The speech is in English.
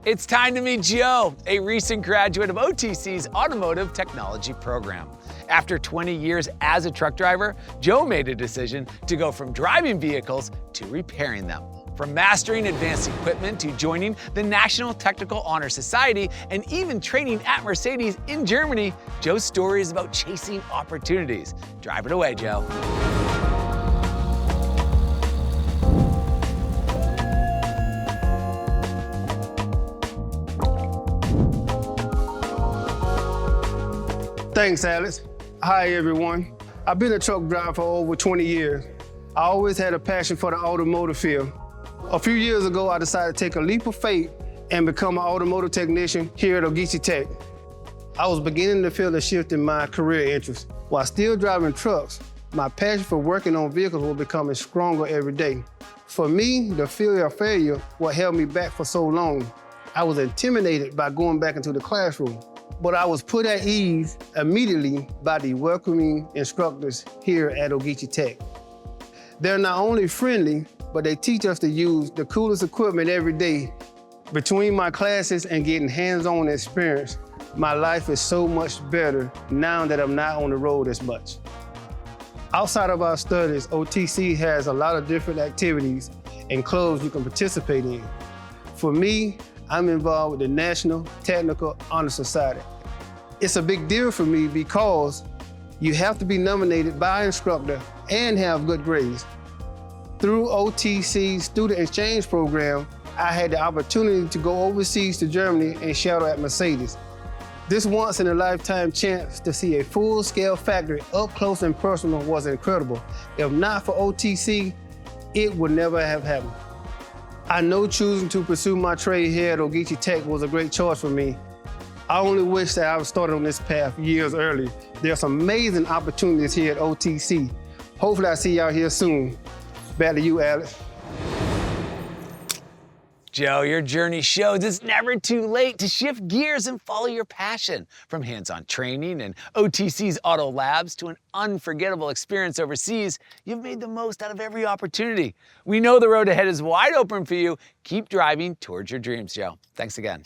It's time to meet Joe, a recent graduate of OTC's Automotive Technology program. After 20 years as a truck driver, Joe made a decision to go from driving vehicles to repairing them. From mastering advanced equipment to joining the National Technical Honor Society and even training at Mercedes in Germany, Joe's story is about chasing opportunities. Drive it away, Joe. Thanks, Alex. Hi, everyone. I've been a truck driver for over 20 years. I always had a passion for the automotive field. A few years ago, I decided to take a leap of faith and become an automotive technician here at Ogeechee Tech. I was beginning to feel a shift in my career interests. While still driving trucks, my passion for working on vehicles was becoming stronger every day. For me, the fear of failure what held me back for so long. I was intimidated by going back into the classroom. But I was put at ease immediately by the welcoming instructors here at Ogeechee Tech. They're not only friendly, but they teach us to use the coolest equipment every day. Between my classes and getting hands-on experience, my life is so much better now that I'm not on the road as much. Outside of our studies, OTC has a lot of different activities and clubs you can participate in. For me, I'm involved with the National Technical Honor Society. It's a big deal for me because you have to be nominated by an instructor and have good grades. Through OTC's student exchange program, I had the opportunity to go overseas to Germany and shadow at Mercedes. This once-in-a-lifetime chance to see a full-scale factory up close and personal was incredible. If not for OTC, it would never have happened. I know choosing to pursue my trade here at Ogeechee Tech was a great choice for me. I only wish that I was started on this path years early. There's some amazing opportunities here at OTC. Hopefully I see y'all here soon. Back to you, Alex. Joe, your journey shows it's never too late to shift gears and follow your passion. From hands-on training and OTC's Auto Labs to an unforgettable experience overseas, you've made the most out of every opportunity. We know the road ahead is wide open for you. Keep driving towards your dreams, Joe. Thanks again.